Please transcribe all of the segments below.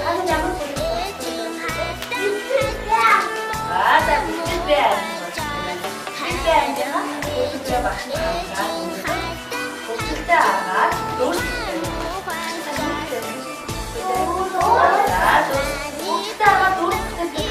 하늘이 한번 맞아, 밑줄 빼야 하는 거지. 밑줄 빼야 하면 고추가 맛있다. 고추다가 로스트. 고추다가 로스트 때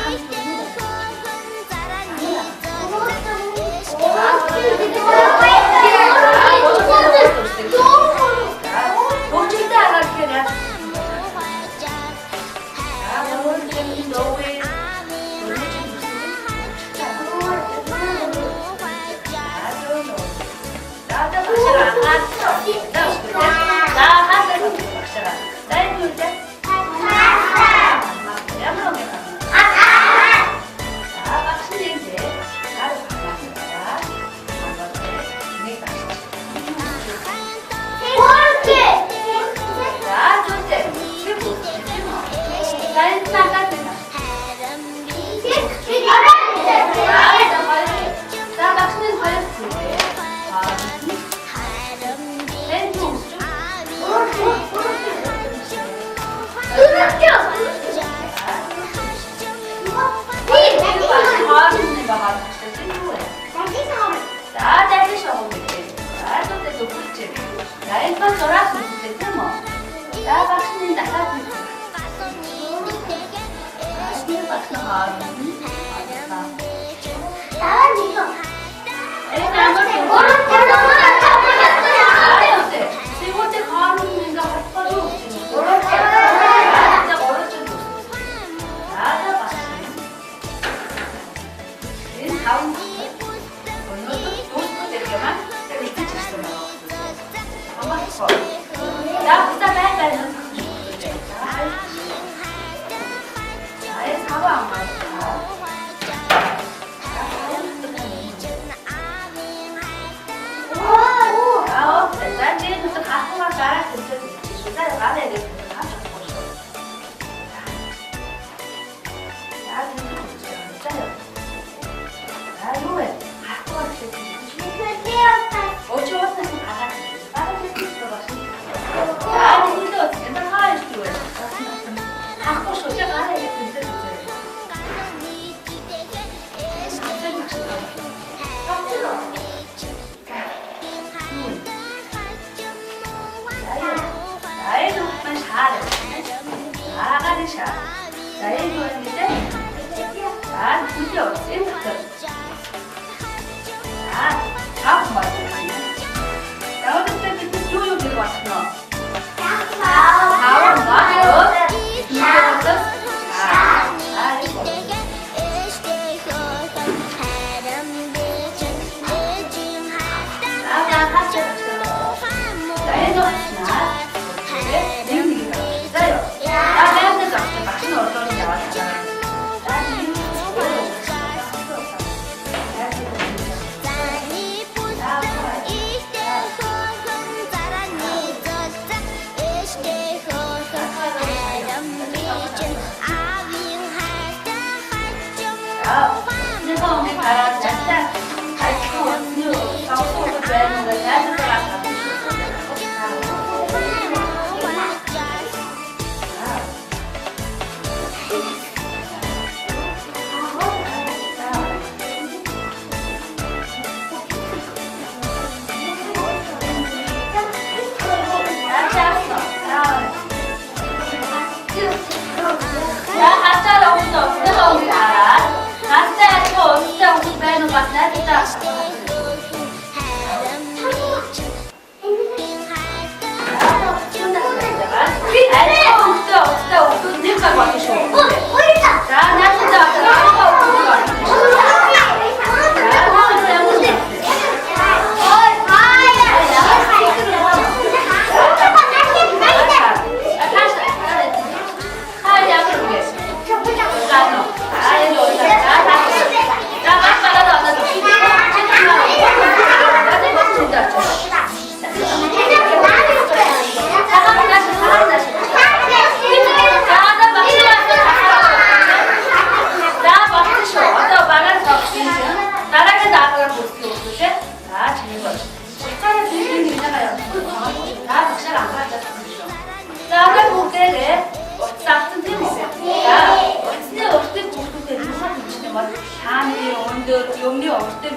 юм бол хааны өндөр юмны уртыг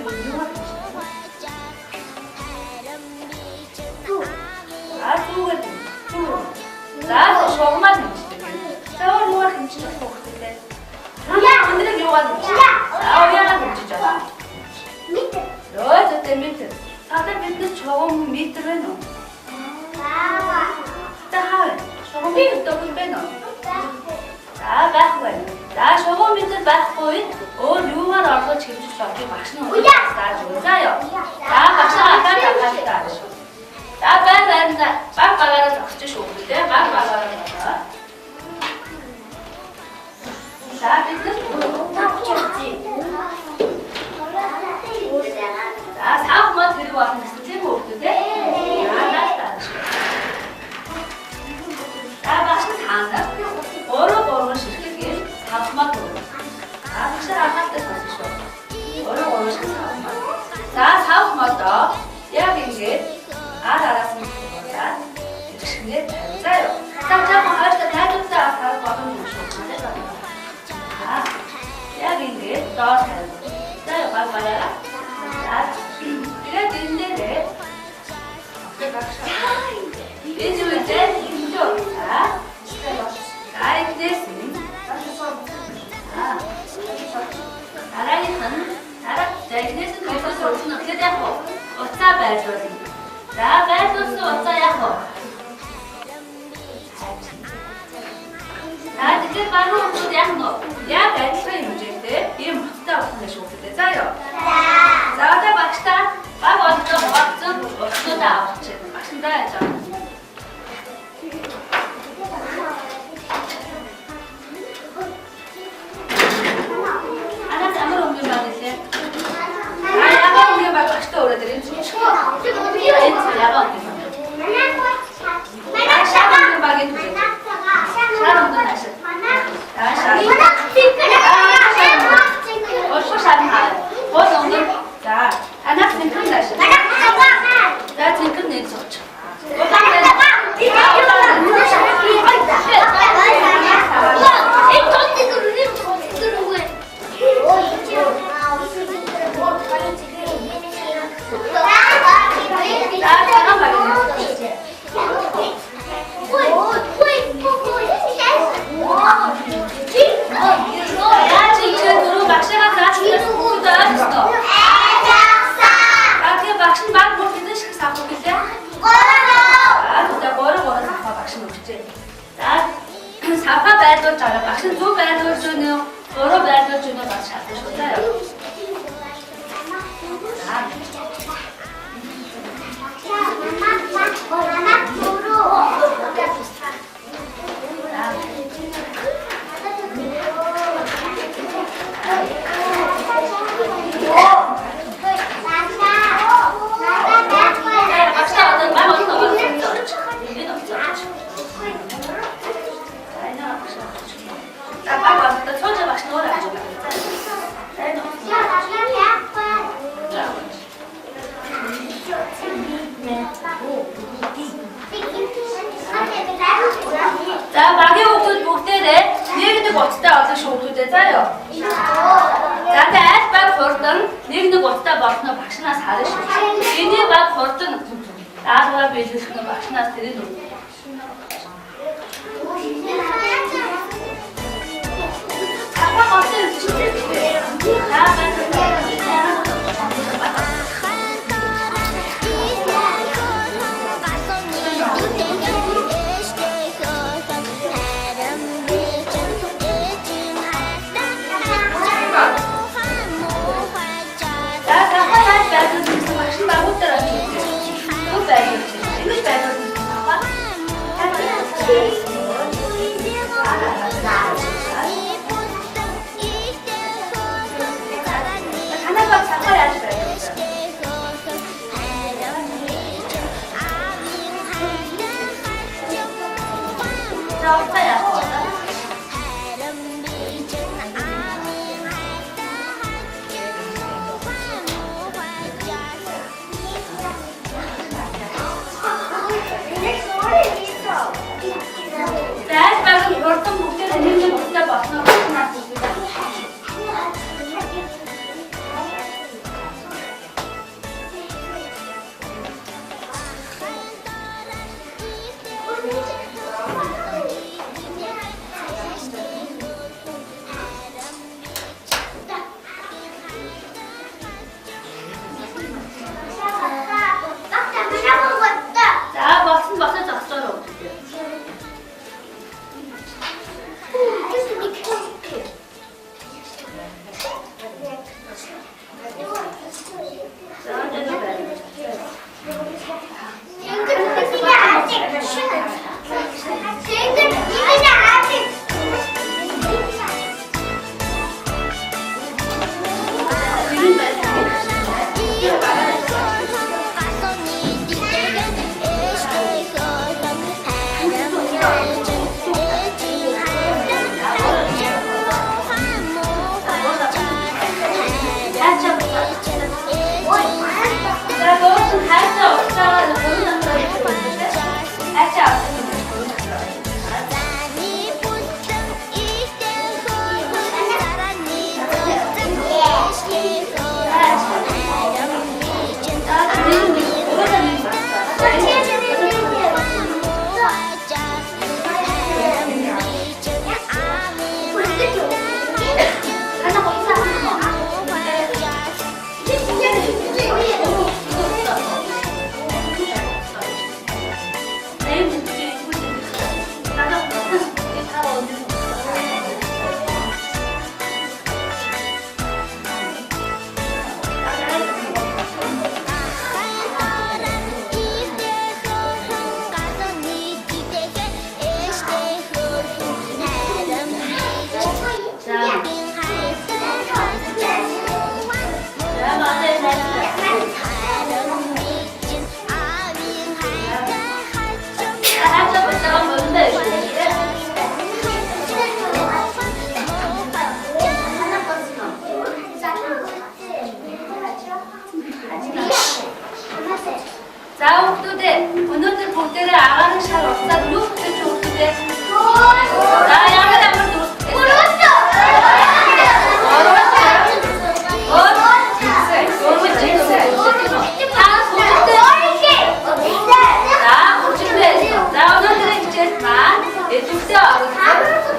юугаар зүгээр. За шугамаар хэмждэг. За юугаар хэмжиж болох вэ? Өндрийг юугаар хэмжиж? Уяагаар хэмжиж байна. Метр. Ёо зөв метр. Садаа бидний шугам метр байна уу? За шугам метр дөрөв байна уу? За байхгүй. За шугам метр байхгүй. Өөр юугаар орлож хэмжиж болохыг багш нь зааж өгнө. За ёо. За багшаа атаа тааж. За байна. Баг багаараа зогсож шүү дээ. Баг багаараа. За бид нар сав мод хэрэг болно гэсэн тийм үү дээ. За багш таана. Өөрөө ширхэг сав мод. Багшаа анхаартай сонсож шүү. Өөрөө ширхэг сав мод. За сав модоо яг ингэж араас нь болоод ихэвчлэн тавьзаа. За жоохон хойшлоо тайлбарлаа авах боломжтой шүү. Яг ингэж доор тавь. За баг багаараа. Тэгээд энэ дээр энэ үедээ инжоо. Айдээс дараа зэгнээс нь өөрөөс өөрснөө тэгээд яг уцаа байлуулна. За байлуулсан уцаа яг тэгэхээр баруун утсууд яг яг адилхан хэмжээтэй ийм хоттой болно шүү дээ. За ёо. За одоо багштай баг болдог багцсан утсуудаа авч байна. Багштай яаж аа. Анаас амар өмнө баг лээ. Яагаад өмнө баг багштай өрөөд ирэн чинь. Энэ яагаад өмнө. Шагаан багийн түлээ. Шагаан өмнө нааш. За, анаас зинхрэн нааш. За, зинхрэн нэг зогч. Савха байлуулж байгаа. Багш нь зөв байлуулж өгнө үү? Буруу байлуулж өгнө үү? Багш шалтгаан шүү дээ. За багийн хүмүүс бүгдээрээ нэг утастай олон шүүхлүүдээ заяа. За тэгээд баг хурдан нэг утастай болсноо багшнаас харна шүү. Энийг баг хурдан даалгавар биелүүлэх нь багшнаас тэрийг үү. Апа гоцсон чиглэлтэй. Багш багуудаар ингэж байлуулж байна. Ингэж байлуулсан байна.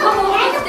Tamam.